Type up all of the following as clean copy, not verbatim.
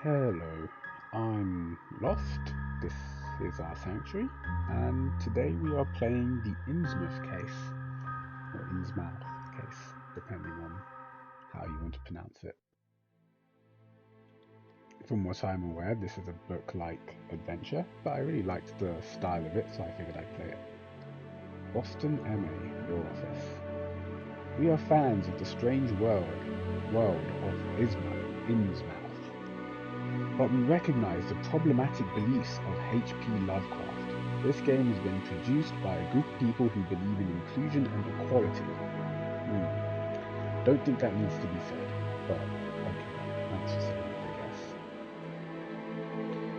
Hello, I'm Lost. This is our sanctuary, and today we are playing the Innsmouth Case, or Innsmouth Case, depending on how you want to pronounce it. From what I'm aware, this is a book-like adventure, but I really liked the style of it, so I figured I'd play it. Boston MA, Law Office. We are fans of the strange world of Innsmouth, but we recognize the problematic beliefs of H.P. Lovecraft. This game has been produced by a group of people who believe in inclusion and equality. Don't think that needs to be said, but okay, thanks for saying it, I guess.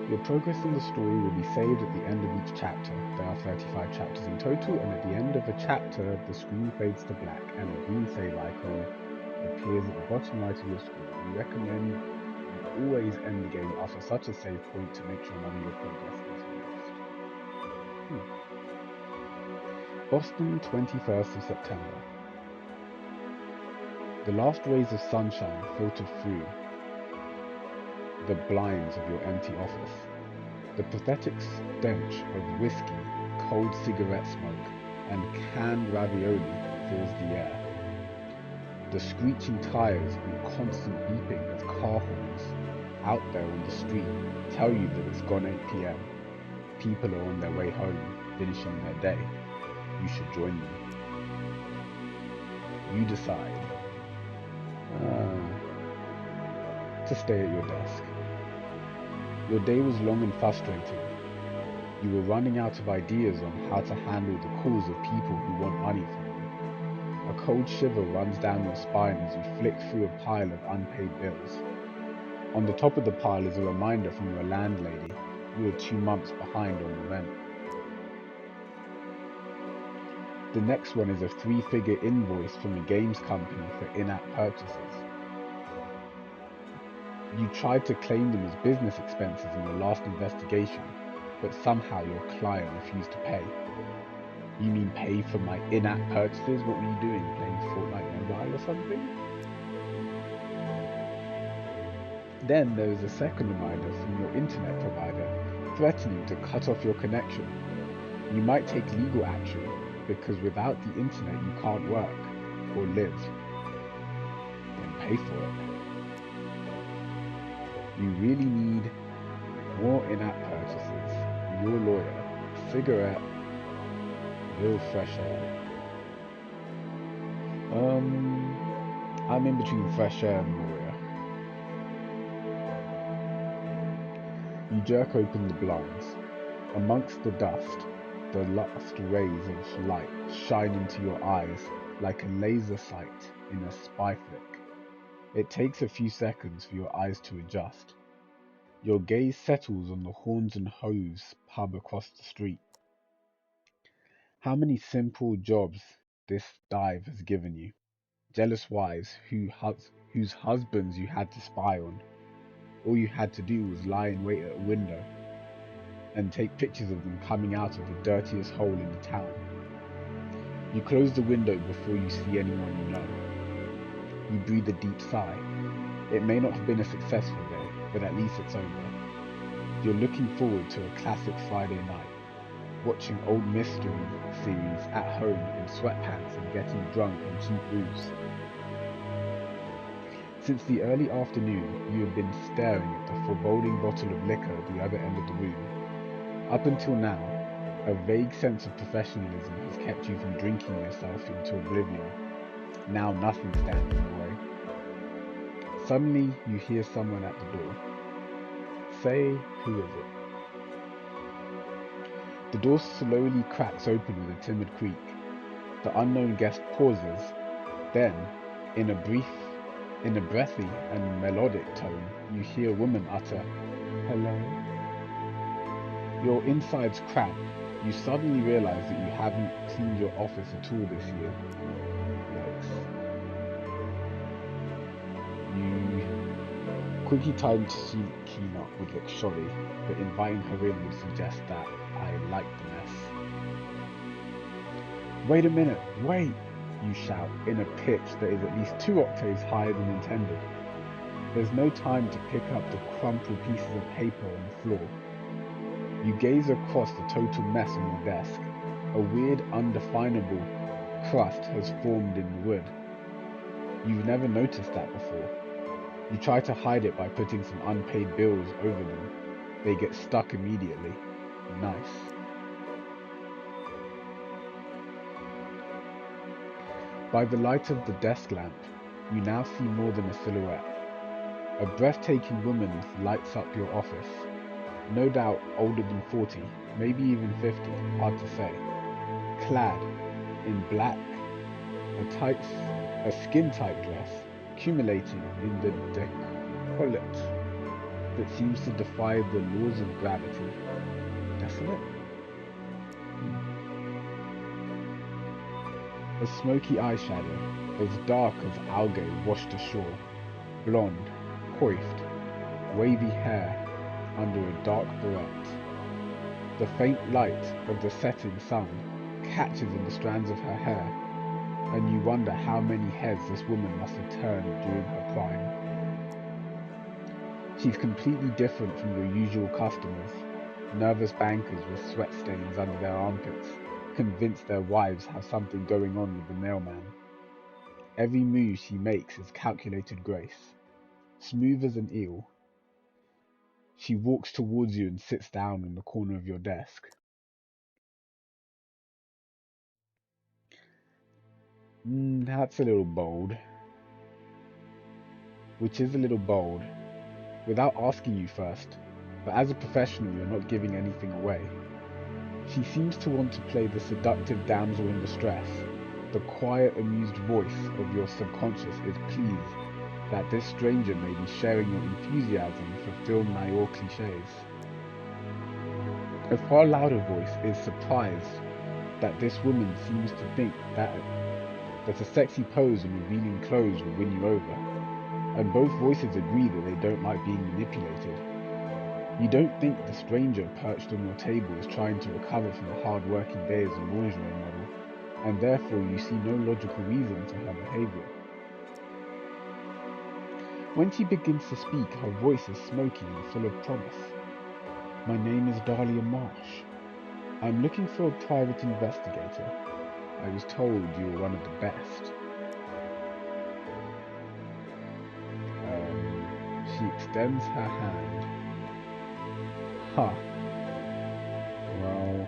Your progress in the story will be saved at the end of each chapter. There are 35 chapters in total, and at the end of a chapter, the screen fades to black and a green save icon appears at the bottom right of your screen. We recommend you always end the game after such a save point to make sure none of your progress is lost. Boston, 21st of September. The last rays of sunshine filtered through the blinds of your empty office. The pathetic stench of whiskey, cold cigarette smoke, and canned ravioli fills the air. The screeching tires and constant beeping of car horns out there on the street tell you that it's gone 8 p.m. People are on their way home, finishing their day. You should join them. You decide to stay at your desk. Your day was long and frustrating. You were running out of ideas on how to handle the calls of people who want money from you. A cold shiver runs down your spine as you flick through a pile of unpaid bills. On the top of the pile is a reminder from your landlady you are 2 months behind on the rent. The next one is a 3-figure invoice from a games company for in-app purchases. You tried to claim them as business expenses in your last investigation, but somehow your client refused to pay. You mean pay for my in-app purchases? What were you doing? Playing Fortnite Mobile or something? Then there is a second reminder from your internet provider threatening to cut off your connection. You might take legal action because without the internet you can't work or live. Then pay for it. You really need more in-app purchases. Your lawyer. Cigarette. Little fresh air. I'm in between fresh air and lawyer. You jerk open the blinds. Amongst the dust, the last rays of light shine into your eyes like a laser sight in a spy flick. It takes a few seconds for your eyes to adjust. Your gaze settles on the Horns and Hooves pub across the street. How many simple jobs this dive has given you. Jealous wives whose husbands you had to spy on. All you had to do was lie in wait at a window and take pictures of them coming out of the dirtiest hole in the town. You close the window before you see anyone you know. You breathe a deep sigh. It may not have been a successful day, but at least it's over. You're looking forward to a classic Friday night, watching old mystery series at home in sweatpants and getting drunk in cheap booze. Since the early afternoon, you have been staring at the foreboding bottle of liquor at the other end of the room. Up until now, a vague sense of professionalism has kept you from drinking yourself into oblivion. Now nothing stands in the way. Suddenly, you hear someone at the door. Say, who is it? The door slowly cracks open with a timid creak. The unknown guest pauses. Then, in a breathy and melodic tone, you hear a woman utter, "Hello?" Your insides cramp. You suddenly realize that you haven't cleaned your office at all this year. Yikes. You quickly time to clean up would look shoddy, but inviting her in would suggest that I like the mess. "Wait a minute, wait!" you shout in a pitch that is at least 2 octaves higher than intended. There's no time to pick up the crumpled pieces of paper on the floor. You gaze across the total mess on your desk. A weird, undefinable crust has formed in the wood. You've never noticed that before. You try to hide it by putting some unpaid bills over them. They get stuck immediately. Nice. By the light of the desk lamp, you now see more than a silhouette. A breathtaking woman lights up your office. No doubt older than 40, maybe even 50, hard to say. Clad in black, a skin-tight dress, accumulating in the décolleté that seems to defy the laws of gravity. Desolate? A smoky eyeshadow, as dark as algae washed ashore, blonde, coiffed, wavy hair under a dark barrette. The faint light of the setting sun catches in the strands of her hair, and you wonder how many heads this woman must have turned during her prime. She's completely different from your usual customers, nervous bankers with sweat stains under their armpits, convinced their wives have something going on with the mailman. Every move she makes is calculated grace, smooth as an eel. She walks towards you and sits down in the corner of your desk. That's a little bold. Which is a little bold, without asking you first, but as a professional you're not giving anything away. She seems to want to play the seductive damsel in distress. The quiet, amused voice of your subconscious is pleased that this stranger may be sharing your enthusiasm for film noir cliches. A far louder voice is surprised that this woman seems to think that a sexy pose and revealing clothes will win you over, and both voices agree that they don't like being manipulated. You don't think the stranger perched on your table is trying to recover from a hard-working day as a lingerie model, and therefore you see no logical reason for her behavior. When she begins to speak, her voice is smoky and full of promise. My name is Dahlia Marsh. I'm looking for a private investigator. I was told you were one of the best. She extends her hand. Ha. Well,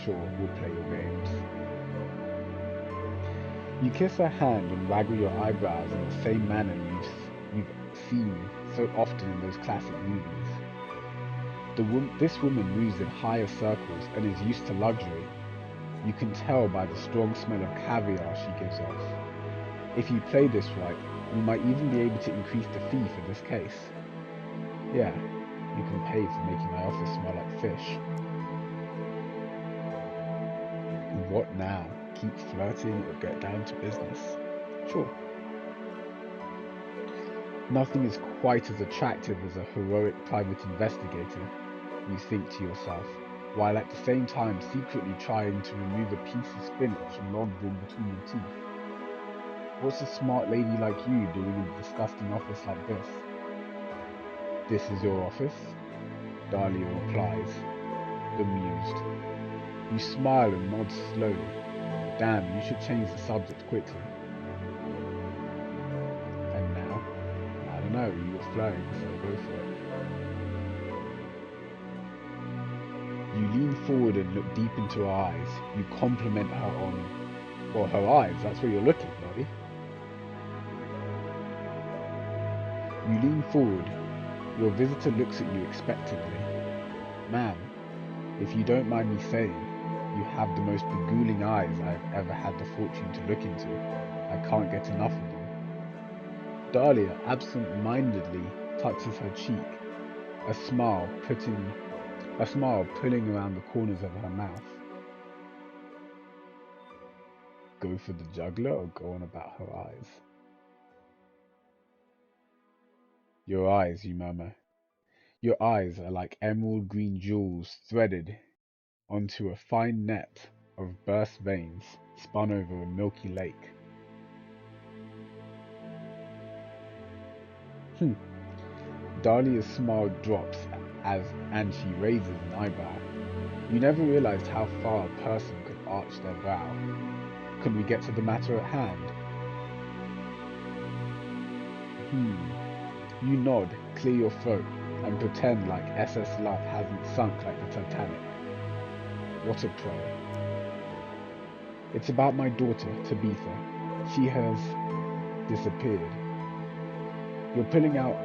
sure, we'll play your games. You kiss her hand and waggle your eyebrows in the same manner you've seen so often in those classic movies. This woman moves in higher circles and is used to luxury. You can tell by the strong smell of caviar she gives off. If you play this right, you might even be able to increase the fee for this case. Yeah, you can pay for making my office smell like fish. What now? Keep flirting or get down to business? Sure. Nothing is quite as attractive as a heroic private investigator, you think to yourself, while at the same time secretly trying to remove a piece of spinach lodged in between your teeth. What's a smart lady like you doing in a disgusting office like this? This is your office? Dahlia replies, bemused. You smile and nod slowly. Damn, you should change the subject quickly. And now? I don't know, you were flirting, so go for it. You lean forward and look deep into her eyes. You compliment her on, well, her eyes, that's where you're looking, buddy. You lean forward. Your visitor looks at you expectantly. Ma'am, if you don't mind me saying, you have the most beguiling eyes I've ever had the fortune to look into. I can't get enough of them. Dahlia absent-mindedly touches her cheek, a smile pulling around the corners of her mouth. Go for the juggler or go on about her eyes? Your eyes, you murmur. Your eyes are like emerald green jewels threaded onto a fine net of burst veins spun over a milky lake. Dahlia's smile drops and she raises an eyebrow. You never realized how far a person could arch their brow. Can we get to the matter at hand? You nod, clear your throat, and pretend like SS Love hasn't sunk like the Titanic. What a pro. It's about my daughter, Tabitha. She has disappeared. You're pulling out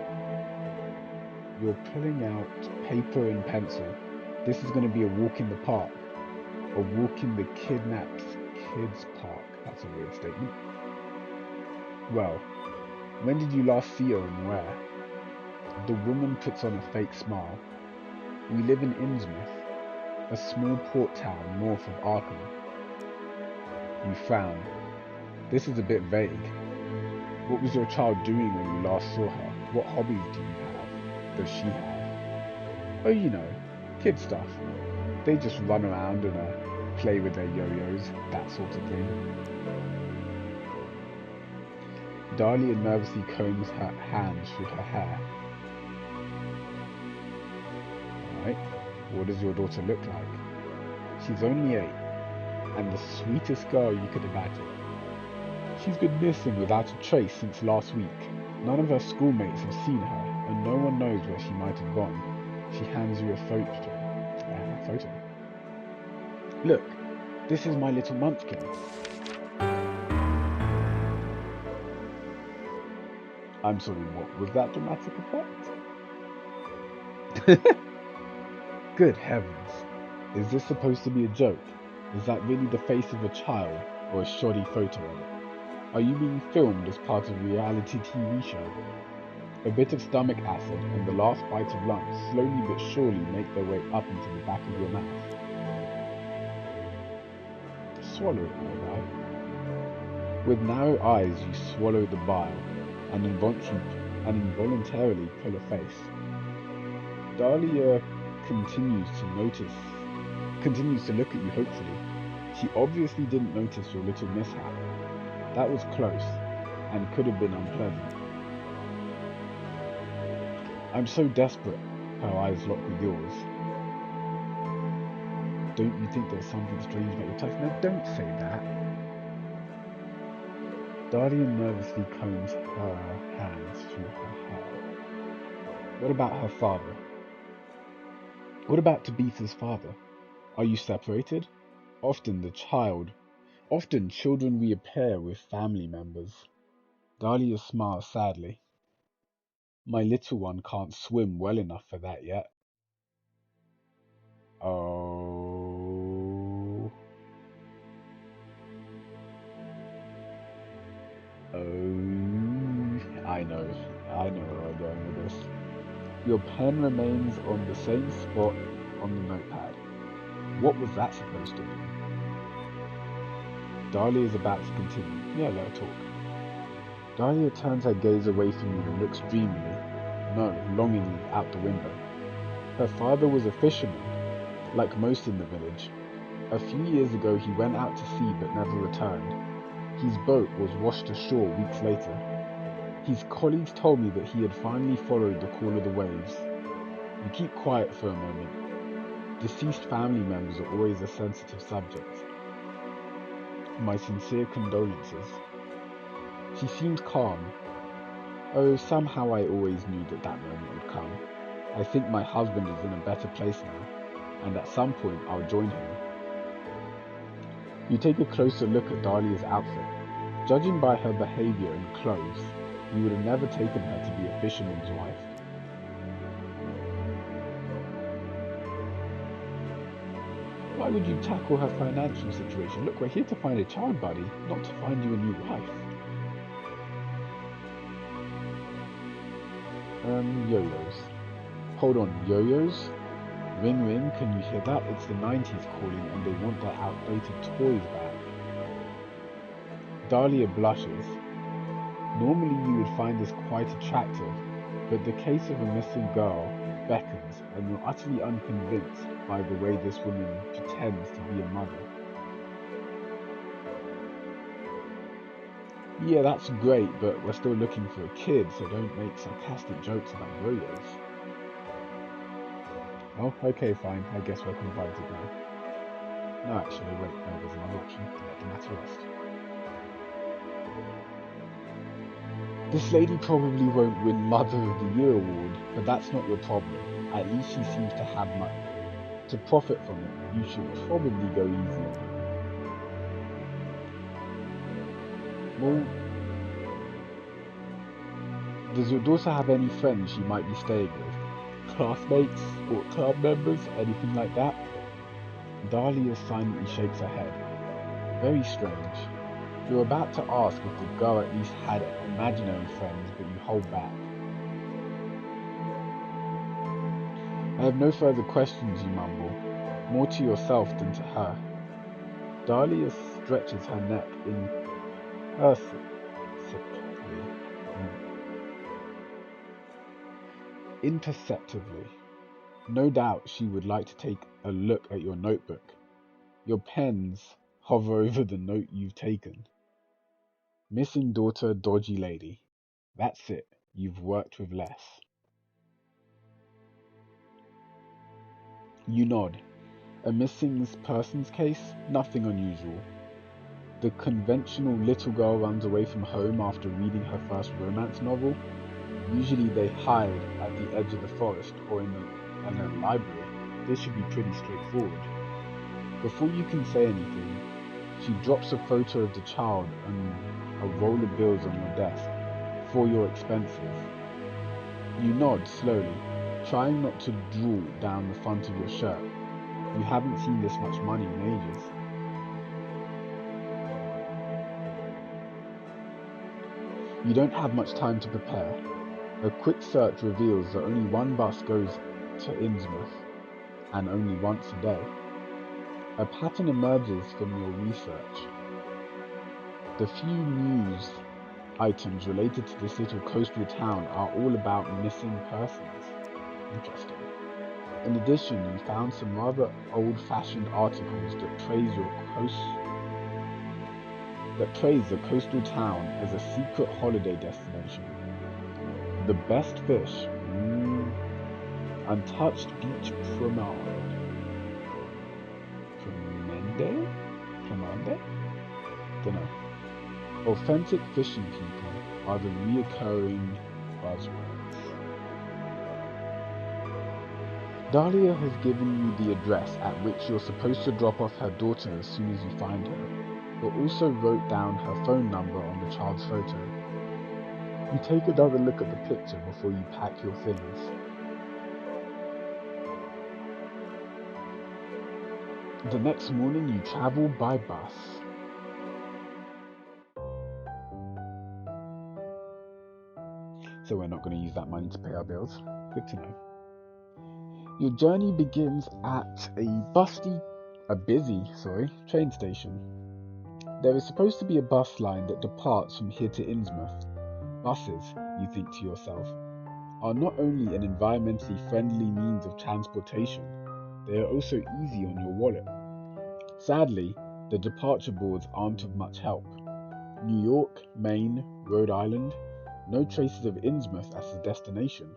paper and pencil. This is going to be a walk in the park. A walk in the kidnapped kids park. That's a weird statement. Well, when did you last see her and where? The woman puts on a fake smile. We live in Innsmouth, a small port town north of Arkham. You frown. This is a bit vague. What was your child doing when you last saw her? What hobbies do you have? Does she have? Oh, you know, kid stuff. They just run around and play with their yo-yos, that sort of thing. Dahlia nervously combs her hands through her hair. Alright, what does your daughter look like? She's only 8, and the sweetest girl you could imagine. She's been missing without a trace since last week. None of her schoolmates have seen her, and no one knows where she might have gone. She hands you a photo. Look, this is my little munchkin. I'm sorry, what was that dramatic effect? Good heavens. Is this supposed to be a joke? Is that really the face of a child, or a shoddy photo of it? Are you being filmed as part of a reality TV show? A bit of stomach acid and the last bite of lunch slowly but surely make their way up into the back of your mouth. Swallow it, my guy. With narrow eyes you swallow the bile and involuntarily pull a face. Dahlia continues to look at you hopefully. She obviously didn't notice your little mishap. That was close, and could have been unpleasant. I'm so desperate, her eyes lock with yours. Don't you think there's something strange about your touch? No, don't say that. Dahlia nervously combs her hands through her hair. What about her father? What about Tabitha's father? Are you separated? Often children reappear with family members. Dahlia smiles sadly. My little one can't swim well enough for that yet. Oh, I know where I'm going with this. Your pen remains on the same spot on the notepad. What was that supposed to mean? Dahlia is about to continue. Yeah, let her talk. Dahlia turns her gaze away from you and looks dreamily, no, longingly out the window. Her father was a fisherman, like most in the village. A few years ago he went out to sea but never returned. His boat was washed ashore weeks later. His colleagues told me that he had finally followed the call of the waves. You keep quiet for a moment. Deceased family members are always a sensitive subject. My sincere condolences. She seems calm. Oh, somehow I always knew that moment would come. I think my husband is in a better place now, and at some point I'll join him. You take a closer look at Dahlia's outfit. Judging by her behavior and clothes, you would have never taken her to be a fisherman's wife. Why would you tackle her financial situation? Look, we're here to find a child, buddy, not to find you a new wife. Yo-yos. Hold on, yo-yos? Ring ring, can you hear that? It's the 90s calling and they want their outdated toys back. Dahlia blushes. Normally you would find this quite attractive, but the case of a missing girl beckons and you're utterly unconvinced by the way this woman pretends to be a mother. Yeah, that's great, but we're still looking for a kid, so don't make sarcastic jokes about yo-yos. Oh, okay, fine. I guess we're converted now. No, actually, wait, no, there's another option. Let the matter rest. This lady probably won't win Mother of the Year award, but that's not your problem. At least she seems to have money. To profit from it, you should probably go easy on her. Well, does your daughter have any friends she might be staying with? Classmates? Sport club members? Anything like that? Dahlia silently shakes her head. Very strange. You're about to ask if the girl at least had imaginary friends, but you hold back. I have no further questions, you mumble, more to yourself than to her. Dahlia stretches her neck imperceptibly. No doubt she would like to take a look at your notebook. Your pens hover over the note you've taken. Missing daughter, dodgy lady. That's it. You've worked with less. You nod. A missing persons case? Nothing unusual. The conventional little girl runs away from home after reading her first romance novel. Usually they hide at the edge of the forest or in a library. This should be pretty straightforward. Before you can say anything, she drops a photo of the child and a roll of bills on your desk. For your expenses. You nod slowly, trying not to drool down the front of your shirt. You haven't seen this much money in ages. You don't have much time to prepare. A quick search reveals that only one bus goes to Innsmouth, and only once a day. A pattern emerges from your research. The few news items related to this little coastal town are all about missing persons. Interesting. In addition, you found some rather old-fashioned articles that praise the coastal town as a secret holiday destination. The best fish, untouched beach promenade. Promenade? Dunno. Authentic fishing people are the reoccurring buzzwords. Dahlia has given you the address at which you're supposed to drop off her daughter as soon as you find her, but also wrote down her phone number on the child's photo. You take another look at the picture before you pack your things. The next morning you travel by bus. So we're not going to use that money to pay our bills. Good to know. Your journey begins at a busy train station. There is supposed to be a bus line that departs from here to Innsmouth. Buses, you think to yourself, are not only an environmentally friendly means of transportation, they are also easy on your wallet. Sadly, the departure boards aren't of much help. New York, Maine, Rhode Island, no traces of Innsmouth as a destination.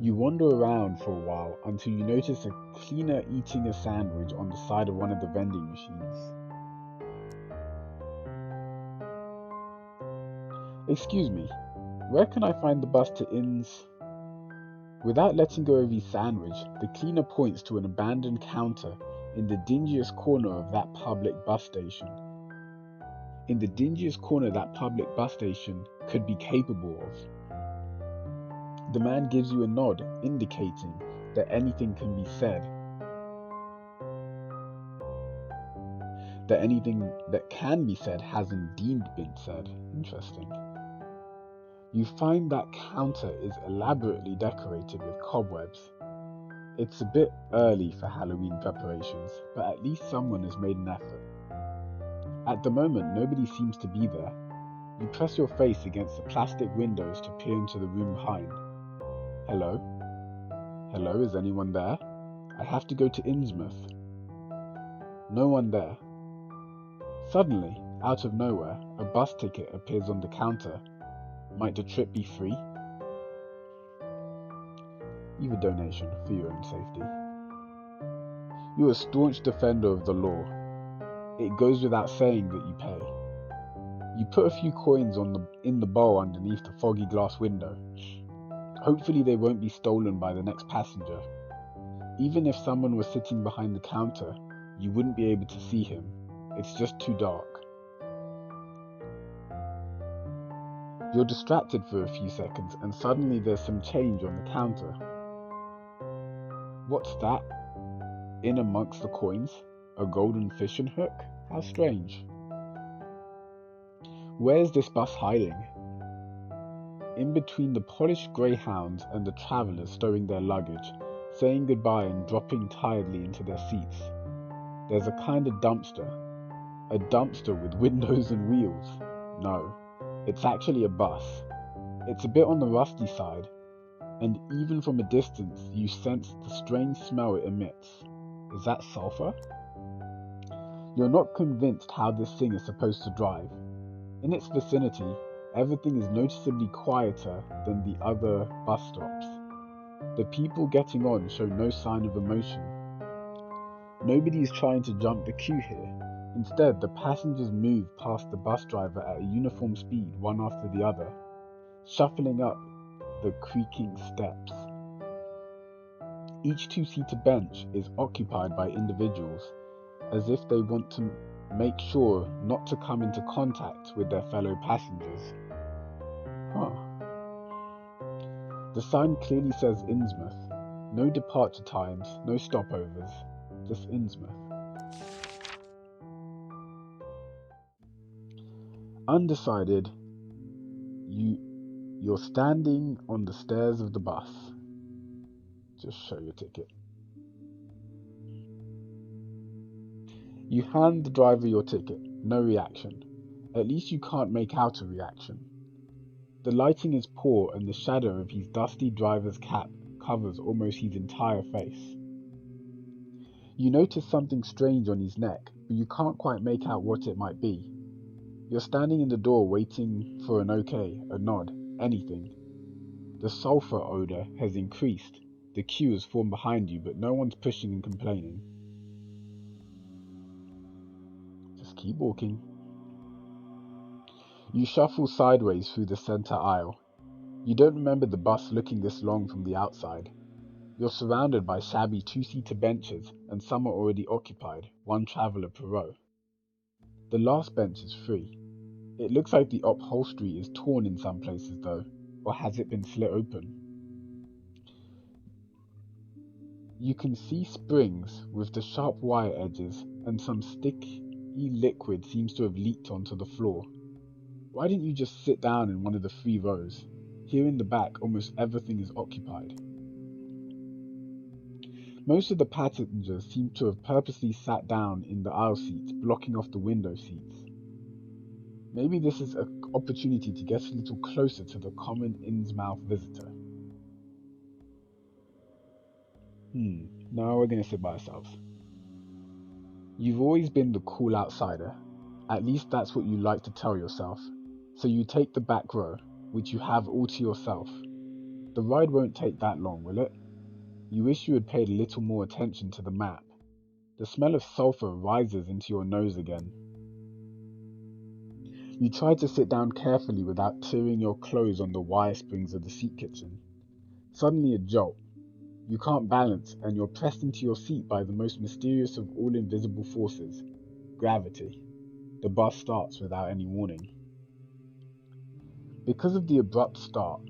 You wander around for a while until you notice a cleaner eating a sandwich on the side of one of the vending machines. Excuse me, where can I find the bus to Inns? Without letting go of his sandwich, the cleaner points to an abandoned counter in the dingiest corner of that public bus station. In the dingiest corner that public bus station could be capable of. The man gives you a nod, indicating that anything can be said. That anything that can be said has indeed been said. Interesting. You find that counter is elaborately decorated with cobwebs. It's a bit early for Halloween preparations, but at least someone has made an effort. At the moment, nobody seems to be there. You press your face against the plastic windows to peer into the room behind. Hello? Hello, is anyone there? I have to go to Innsmouth. No one there. Suddenly, out of nowhere, A bus ticket appears on the counter. Might the trip be free? Leave a donation for your own safety. You're a staunch defender of the law. It goes without saying that you pay. You put a few coins in the bowl underneath the foggy glass window. Hopefully they won't be stolen by the next passenger. Even if someone was sitting behind the counter, you wouldn't be able to see him. It's just too dark. You're distracted for a few seconds and suddenly there's some change on the counter. What's that? In amongst the coins? A golden fishing hook? How strange. Where's this bus hiding? In between the polished greyhounds and the travellers stowing their luggage, saying goodbye and dropping tiredly into their seats, there's a kind of dumpster. A dumpster with windows and wheels. No, it's actually a bus. It's a bit on the rusty side, and even from a distance you sense the strange smell it emits. Is that sulphur? You're not convinced how this thing is supposed to drive. In its vicinity, everything is noticeably quieter than the other bus stops. The people getting on show no sign of emotion. Nobody is trying to jump the queue here. Instead, the passengers move past the bus driver at a uniform speed, one after the other, shuffling up the creaking steps. Each two-seater bench is occupied by individuals, as if they want to make sure not to come into contact with their fellow passengers. The sign clearly says Innsmouth. No departure times, no stopovers, just Innsmouth. Undecided, you're standing on the stairs of the bus. Just show your ticket. You hand the driver your ticket. No reaction. At least you can't make out a reaction. The lighting is poor and the shadow of his dusty driver's cap covers almost his entire face. You notice something strange on his neck, but you can't quite make out what it might be. You're standing in the door waiting for an okay, a nod, anything. The sulphur odour has increased. The queue has formed behind you, but no one's pushing and complaining. Just keep walking. You shuffle sideways through the centre aisle. You don't remember the bus looking this long from the outside. You're surrounded by shabby two-seater benches, and some are already occupied, one traveller per row. The last bench is free. It looks like the upholstery is torn in some places though, or has it been slit open? You can see springs with the sharp wire edges, and some sticky liquid seems to have leaked onto the floor. Why didn't you just sit down in one of the 3 rows? Here in the back, almost everything is occupied. Most of the passengers seem to have purposely sat down in the aisle seats, blocking off the window seats. Maybe this is an opportunity to get a little closer to the common Innsmouth visitor. Now we're going to sit by ourselves. You've always been the cool outsider. At least that's what you like to tell yourself. So you take the back row, which you have all to yourself. The ride won't take that long, will it? You wish you had paid a little more attention to the map. The smell of sulphur rises into your nose again. You try to sit down carefully without tearing your clothes on the wire springs of the seat cushion. Suddenly a jolt. You can't balance, and you're pressed into your seat by the most mysterious of all invisible forces, gravity. The bus starts without any warning. Because of the abrupt start,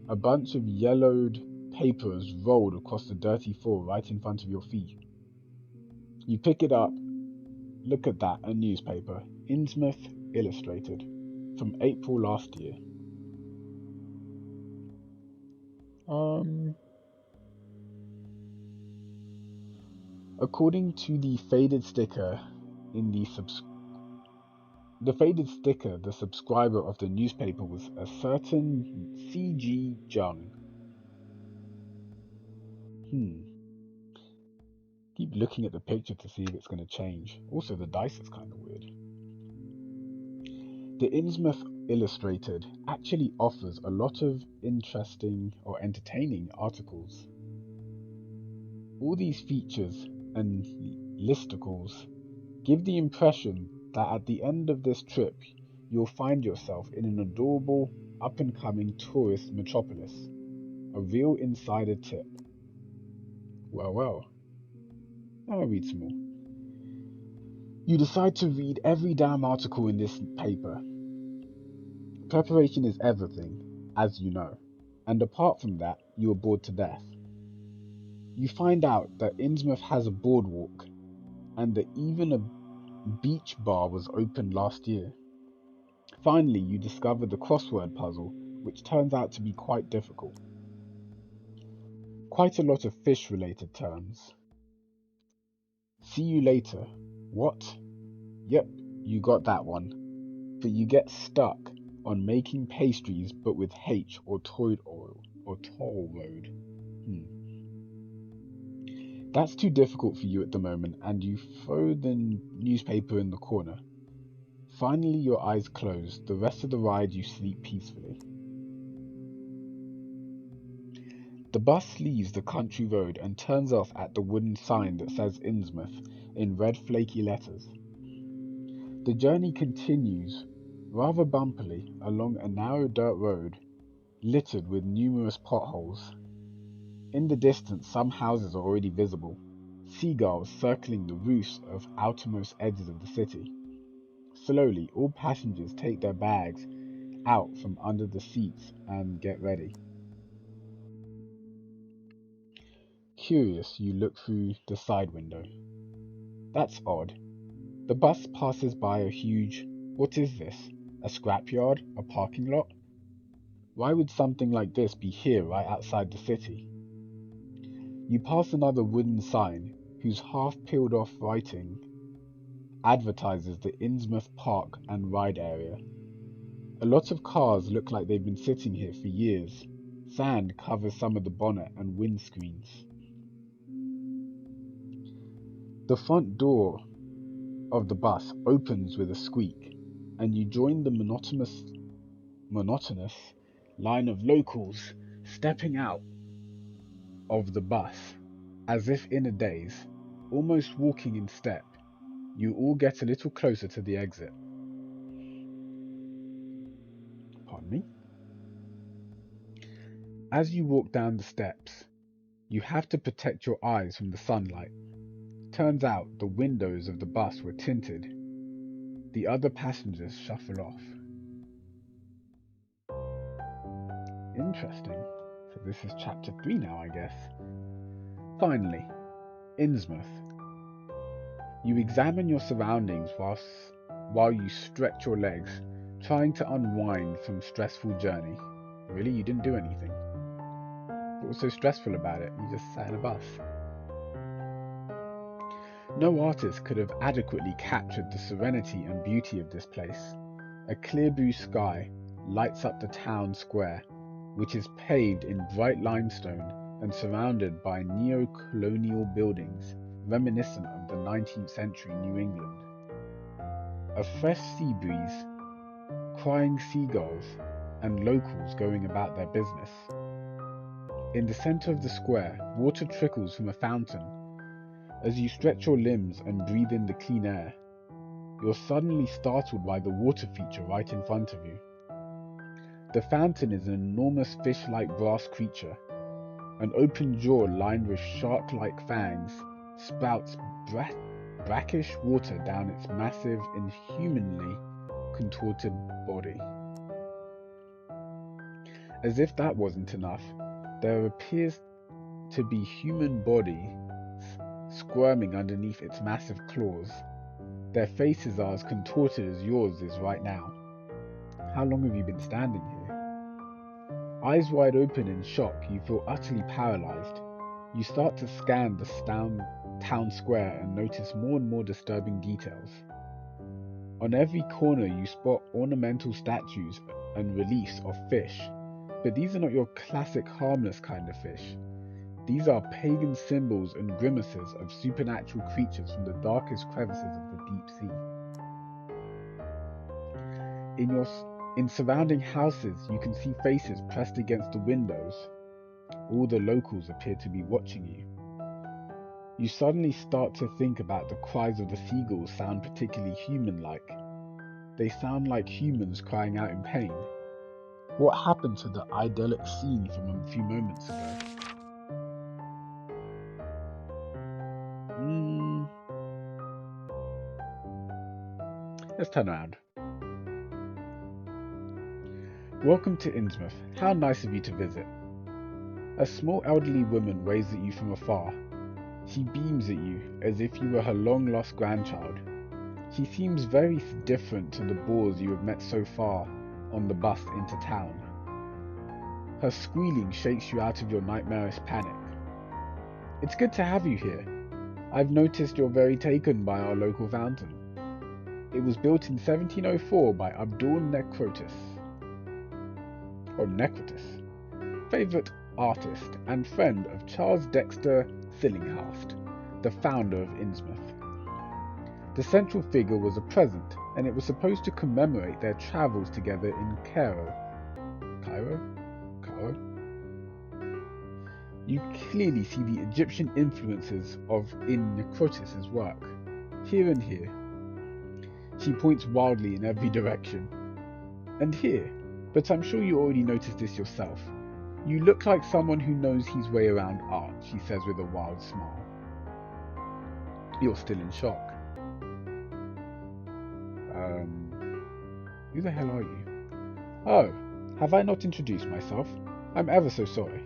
a bunch of yellowed paper is rolled across the dirty floor right in front of your feet. You pick it up. Look at that, a newspaper. Innsmouth Illustrated, from April last year. According to the faded sticker the subscriber of the newspaper was a certain C.G. Jung. Keep looking at the picture to see if it's going to change. Also, the dice is kind of weird. The Innsmouth Illustrated actually offers a lot of interesting or entertaining articles. All these features and listicles give the impression that at the end of this trip, you'll find yourself in an adorable, up-and-coming tourist metropolis. A real insider tip. Well, I'll read some more. You decide to read every damn article in this paper. Preparation is everything, as you know, and apart from that, you are bored to death. You find out that Innsmouth has a boardwalk, and that even a beach bar was opened last year. Finally, you discover the crossword puzzle, which turns out to be quite difficult. Quite a lot of fish-related terms. See you later. What? Yep, you got that one. But you get stuck on making pastries but with H or toad oil or toll road. That's too difficult for you at the moment, and you throw the newspaper in the corner. Finally, your eyes close. The rest of the ride you sleep peacefully. The bus leaves the country road and turns off at the wooden sign that says Innsmouth in red flaky letters. The journey continues, rather bumpily, along a narrow dirt road, littered with numerous potholes. In the distance, some houses are already visible, seagulls circling the roofs of outermost edges of the city. Slowly, all passengers take their bags out from under the seats and get ready. Curious, you look through the side window. That's odd. The bus passes by a huge... What is this? A scrapyard? A parking lot? Why would something like this be here right outside the city? You pass another wooden sign, whose half-peeled off writing advertises the Innsmouth Park and Ride area. A lot of cars look like they've been sitting here for years. Sand covers some of the bonnet and windscreens. The front door of the bus opens with a squeak, and you join the monotonous line of locals stepping out of the bus, as if in a daze, almost walking in step. You all get a little closer to the exit. Pardon me? As you walk down the steps, you have to protect your eyes from the sunlight. Turns out the windows of the bus were tinted. The other passengers shuffle off. Interesting. So this is chapter 3 now, I guess. Finally, Innsmouth. You examine your surroundings while you stretch your legs, trying to unwind from stressful journey. Really? You didn't do anything? What was so stressful about it? You just sat in a bus. No artist could have adequately captured the serenity and beauty of this place. A clear blue sky lights up the town square, which is paved in bright limestone and surrounded by neo-colonial buildings reminiscent of the 19th century New England. A fresh sea breeze, crying seagulls, and locals going about their business. In the center of the square, water trickles from a fountain. As you stretch your limbs and breathe in the clean air, you're suddenly startled by the water feature right in front of you. The fountain is an enormous fish-like brass creature. An open jaw lined with shark-like fangs spouts brackish water down its massive, inhumanly contorted body. As if that wasn't enough, there appears to be human bodies squirming underneath its massive claws. Their faces are as contorted as yours is right now. How long have you been standing here? Eyes wide open in shock, you feel utterly paralyzed. You start to scan the town square and notice more and more disturbing details. On every corner you spot ornamental statues and reliefs of fish, but these are not your classic harmless kind of fish. These are pagan symbols and grimaces of supernatural creatures from the darkest crevices of the deep sea. In surrounding houses, you can see faces pressed against the windows. All the locals appear to be watching you. You suddenly start to think about the cries of the seagulls sound particularly human-like. They sound like humans crying out in pain. What happened to the idyllic scene from a few moments ago? Let's turn around. Welcome to Innsmouth. How nice of you to visit. A small elderly woman waves at you from afar. She beams at you as if you were her long-lost grandchild. She seems very different to the boors you have met so far on the bus into town. Her squealing shakes you out of your nightmarish panic. It's good to have you here. I've noticed you're very taken by our local fountain. It was built in 1704 by Abdul Necrotis, favourite artist and friend of Charles Dexter Tillinghast, the founder of Innsmouth. The central figure was a present, and it was supposed to commemorate their travels together in Cairo. You clearly see the Egyptian influences in Necrotis' work, here and here. She points wildly in every direction. And here, but I'm sure you already noticed this yourself. You look like someone who knows his way around art, she says with a wild smile. You're still in shock. Who the hell are you? Oh, have I not introduced myself? I'm ever so sorry.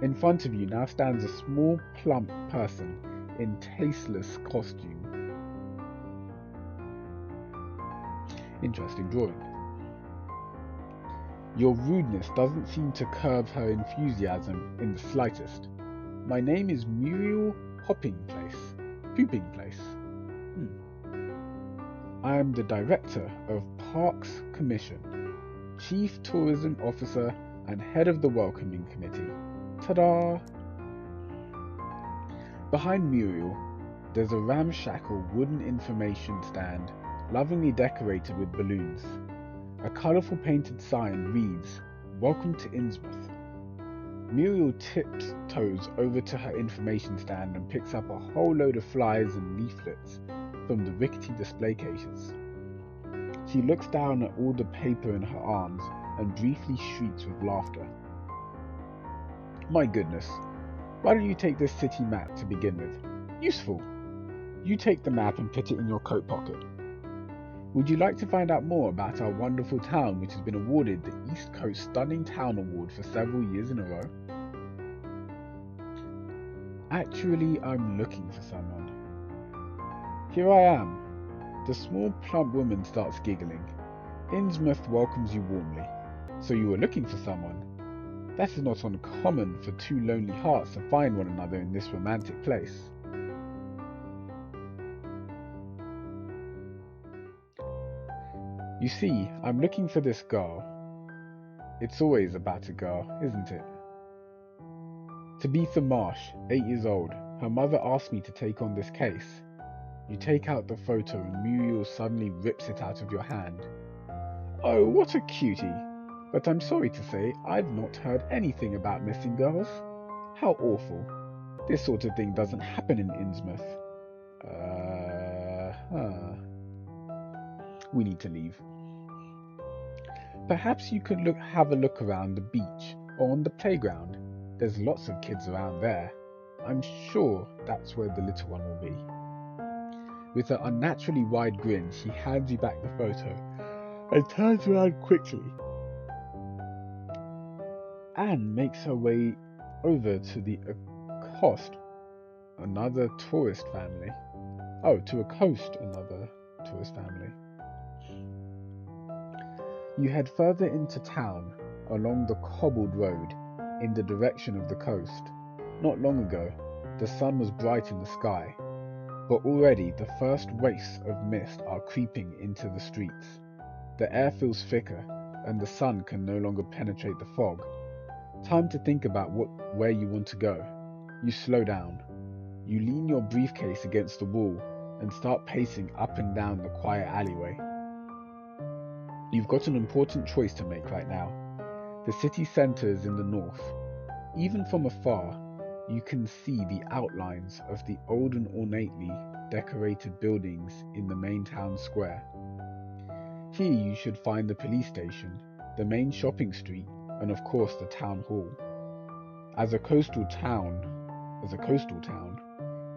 In front of you now stands a small, plump person in tasteless costume. Interesting drawing. Your rudeness doesn't seem to curb her enthusiasm in the slightest. My name is Muriel Pooping Place. I am the Director of Parks Commission, Chief Tourism Officer and Head of the Welcoming Committee. Ta-da! Behind Muriel, there's a ramshackle wooden information stand, lovingly decorated with balloons. A colourful painted sign reads, "Welcome to Innsmouth." Muriel tiptoes over to her information stand and picks up a whole load of flyers and leaflets from the rickety display cases. She looks down at all the paper in her arms and briefly shrieks with laughter. My goodness, why don't you take this city map to begin with? Useful. You take the map and put it in your coat pocket. Would you like to find out more about our wonderful town, which has been awarded the East Coast Stunning Town Award for several years in a row? Actually, I'm looking for someone. Here I am. The small, plump woman starts giggling. Innsmouth welcomes you warmly. So you were looking for someone. That is not uncommon for two lonely hearts to find one another in this romantic place. You see, I'm looking for this girl. It's always about a girl, isn't it? Tabitha Marsh, 8 years old. Her mother asked me to take on this case. You take out the photo and Muriel suddenly rips it out of your hand. Oh, what a cutie! But I'm sorry to say, I've not heard anything about missing girls. How awful. This sort of thing doesn't happen in Innsmouth. We need to leave. Perhaps you could have a look around the beach or on the playground. There's lots of kids around there. I'm sure that's where the little one will be. With an unnaturally wide grin, she hands you back the photo and turns around quickly. Anne makes her way over to the coast, another tourist family. You head further into town along the cobbled road in the direction of the coast. Not long ago, the sun was bright in the sky, but already the first wraiths of mist are creeping into the streets. The air feels thicker, and the sun can no longer penetrate the fog. Time to think about where you want to go. You slow down. You lean your briefcase against the wall and start pacing up and down the quiet alleyway. You've got an important choice to make right now. The city centre is in the north. Even from afar, you can see the outlines of the old and ornately decorated buildings in the main town square. Here you should find the police station, the main shopping street, and of course the town hall. As a coastal town,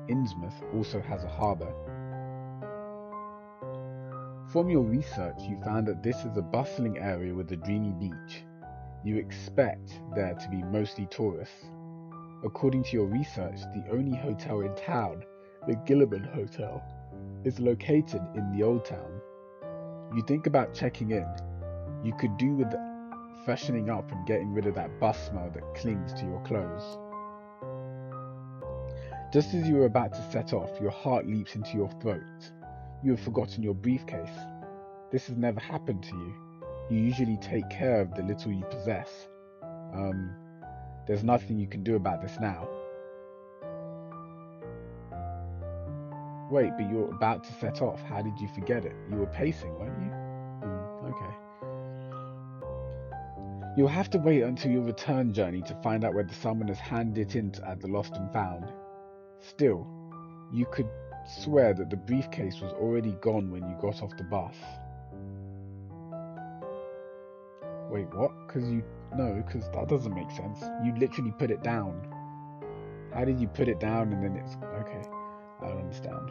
Innsmouth also has a harbour. From your research, you found that this is a bustling area with a dreamy beach. You expect there to be mostly tourists. According to your research, the only hotel in town, the Gilliman Hotel, is located in the Old Town. You think about checking in. You could do with freshening up and getting rid of that bus smell that clings to your clothes. Just as you are about to set off, your heart leaps into your throat. You have forgotten your briefcase. This has never happened to you. You usually take care of the little you possess. There's nothing you can do about this now. Wait, but you're about to set off. How did you forget it? You were pacing, weren't you? Okay. You'll have to wait until your return journey to find out whether someone has handed it in at the lost and found. Still, you could swear that the briefcase was already gone when you got off the bus. Wait, what? Because that doesn't make sense. You literally put it down. How did you put it down and then it's... Okay, I don't understand.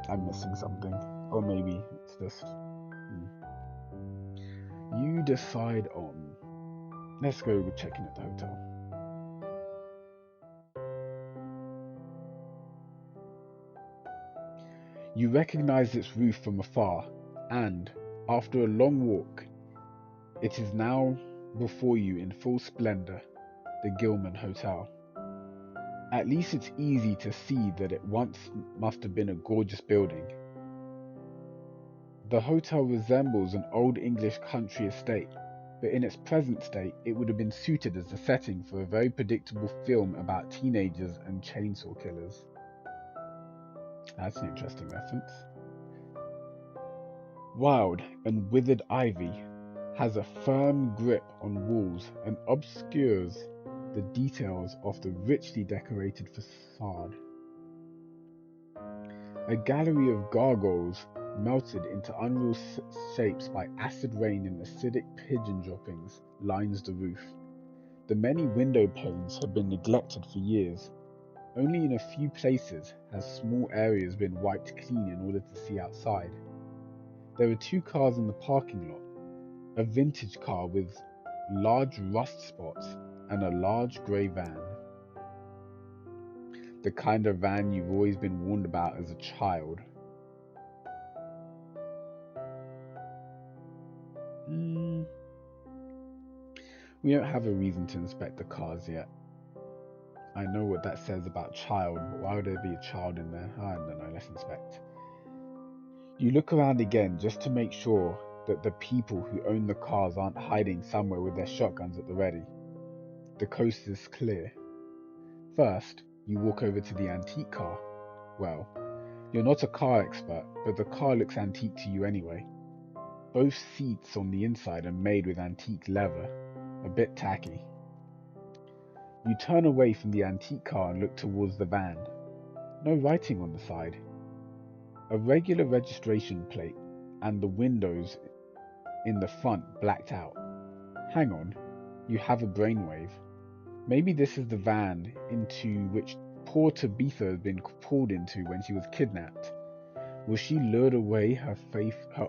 I'm missing something. Or maybe it's just... You decide on... Let's go check in at the hotel. You recognize its roof from afar, and, after a long walk, it is now before you in full splendor, the Gilman Hotel. At least it's easy to see that it once must have been a gorgeous building. The hotel resembles an old English country estate, but in its present state it would have been suited as the setting for a very predictable film about teenagers and chainsaw killers. That's an interesting reference. Wild and withered ivy has a firm grip on walls and obscures the details of the richly decorated facade. A gallery of gargoyles melted into unreal shapes by acid rain and acidic pigeon droppings lines the roof. The many window panes have been neglected for years. Only in a few places has small areas been wiped clean in order to see outside. There are 2 cars in the parking lot, a vintage car with large rust spots and a large grey van. The kind of van you've always been warned about as a child. We don't have a reason to inspect the cars yet. I know what that says about child, but why would there be a child in there? I don't know, let's inspect. You look around again just to make sure that the people who own the cars aren't hiding somewhere with their shotguns at the ready. The coast is clear. First, you walk over to the antique car. Well, you're not a car expert, but the car looks antique to you anyway. Both seats on the inside are made with antique leather, a bit tacky. You turn away from the antique car and look towards the van. No writing on the side. A regular registration plate and the windows in the front blacked out. Hang on, you have a brainwave. Maybe this is the van into which poor Tabitha had been pulled into when she was kidnapped. Was she lured away her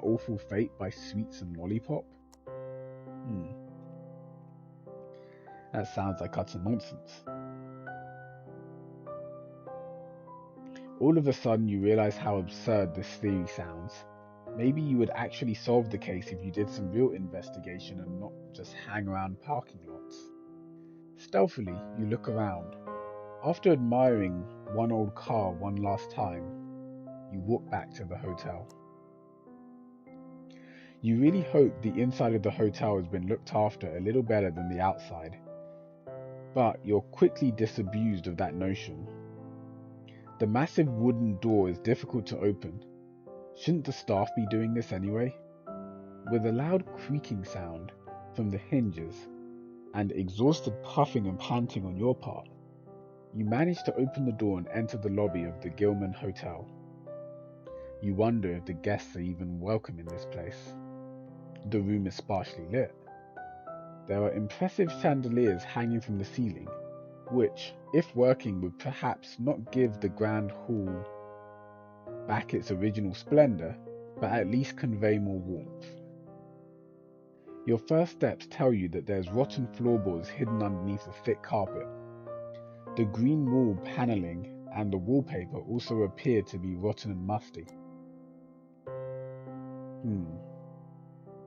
awful fate by sweets and lollipop? That sounds like utter nonsense. All of a sudden you realize how absurd this theory sounds. Maybe you would actually solve the case if you did some real investigation and not just hang around parking lots. Stealthily, you look around. After admiring one old car one last time, you walk back to the hotel. You really hope the inside of the hotel has been looked after a little better than the outside. But you're quickly disabused of that notion. The massive wooden door is difficult to open. Shouldn't the staff be doing this anyway? With a loud creaking sound from the hinges and exhausted puffing and panting on your part, you manage to open the door and enter the lobby of the Gilman Hotel. You wonder if the guests are even welcome in this place. The room is sparsely lit. There are impressive chandeliers hanging from the ceiling, which, if working, would perhaps not give the grand hall back its original splendor, but at least convey more warmth. Your first steps tell you that there's rotten floorboards hidden underneath a thick carpet. The green wall paneling and the wallpaper also appear to be rotten and musty.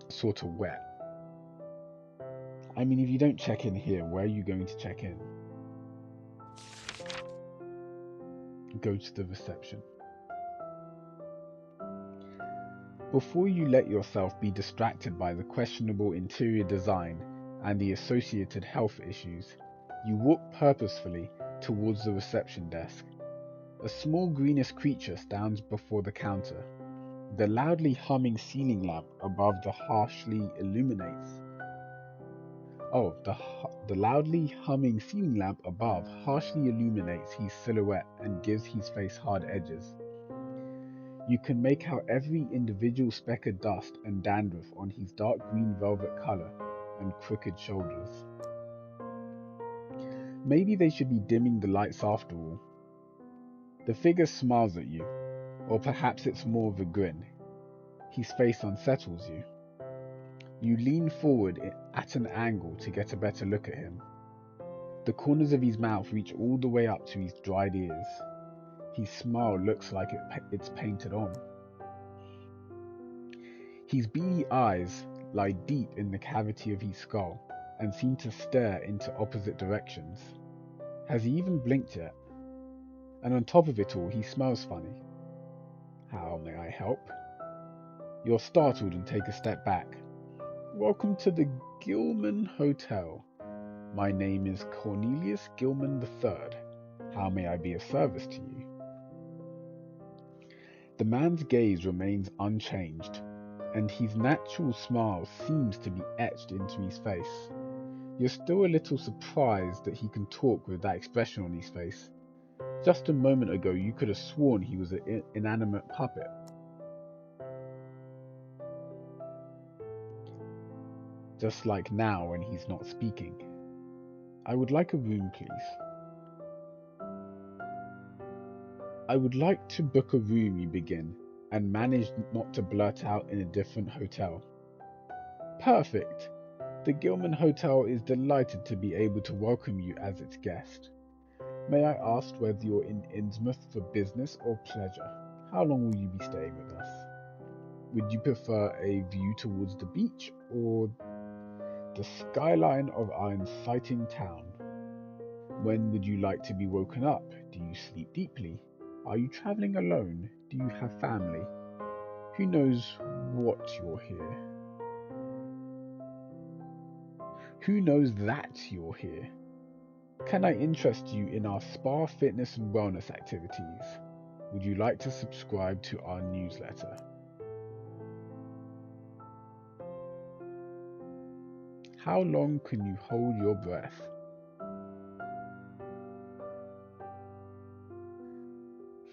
Sort of wet. I mean, if you don't check in here, where are you going to check in? Go to the reception. Before you let yourself be distracted by the questionable interior design and the associated health issues, you walk purposefully towards the reception desk. A small greenish creature stands before the counter. The loudly humming ceiling lamp above the loudly humming ceiling lamp above harshly illuminates his silhouette and gives his face hard edges. You can make out every individual speck of dust and dandruff on his dark green velvet color and crooked shoulders. Maybe they should be dimming the lights after all. The figure smiles at you, or perhaps it's more of a grin. His face unsettles you. You lean forward at an angle to get a better look at him. The corners of his mouth reach all the way up to his dried ears. His smile looks like it's painted on. His beady eyes lie deep in the cavity of his skull and seem to stare into opposite directions. Has he even blinked yet? And on top of it all, he smells funny. How may I help? You're startled and take a step back. Welcome to the Gilman Hotel. My name is Cornelius Gilman III. How may I be of service to you? The man's gaze remains unchanged, and his natural smile seems to be etched into his face. You're still a little surprised that he can talk with that expression on his face. Just a moment ago, you could have sworn he was an inanimate puppet. Just like now when he's not speaking. I would like a room, please. I would like to book a room, you begin, and manage not to blurt out in a different hotel. Perfect! The Gilman Hotel is delighted to be able to welcome you as its guest. May I ask whether you're in Innsmouth for business or pleasure? How long will you be staying with us? Would you prefer a view towards the beach or the skyline of our exciting town? When would you like to be woken up? Do you sleep deeply? Are you traveling alone? Do you have family? Who knows what you're here? Who knows that you're here? Can I interest you in our spa, fitness and wellness activities? Would you like to subscribe to our newsletter? How long can you hold your breath?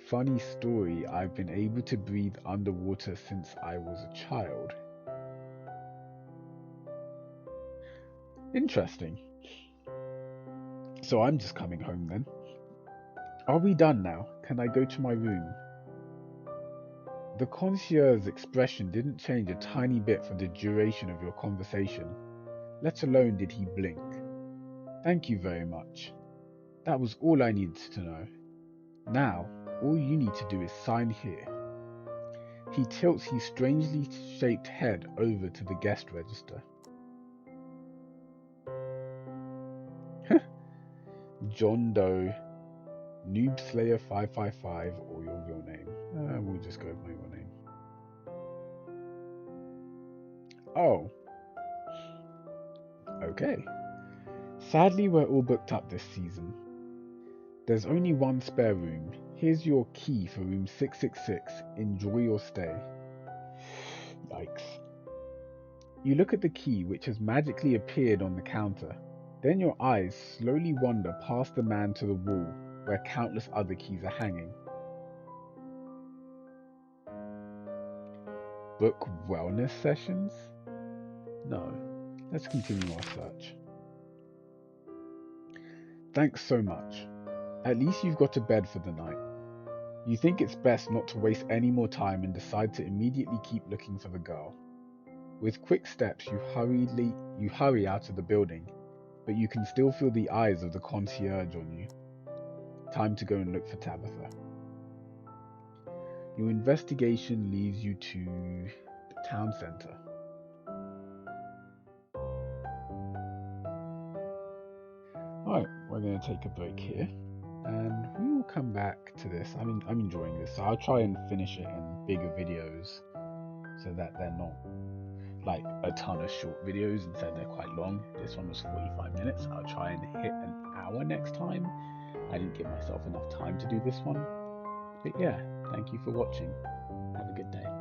Funny story, I've been able to breathe underwater since I was a child. Interesting. So I'm just coming home then. Are we done now? Can I go to my room? The concierge's expression didn't change a tiny bit for the duration of your conversation, let alone did he blink. Thank you very much. That was all I needed to know. Now, all you need to do is sign here. He tilts his strangely shaped head over to the guest register. John Doe, Noob Slayer 555, or your real name. We'll just go with my real name. Oh. Okay. Sadly, we're all booked up this season. There's only one spare room. Here's your key for room 666. Enjoy your stay. Yikes. You look at the key which has magically appeared on the counter. Then your eyes slowly wander past the man to the wall where countless other keys are hanging. Book wellness sessions? No. Let's continue our search. Thanks so much. At least you've got to bed for the night. You think it's best not to waste any more time and decide to immediately keep looking for the girl. With quick steps, you hurry out of the building, but you can still feel the eyes of the concierge on you. Time to go and look for Tabitha. Your investigation leads you to the town centre. Alright, we're going to take a break here, and we will come back to this. I'm enjoying this, so I'll try and finish it in bigger videos so that they're not like a ton of short videos. Instead, they're quite long. This one was 45 minutes. I'll try and hit an hour next time. I didn't give myself enough time to do this one. But yeah, thank you for watching. Have a good day.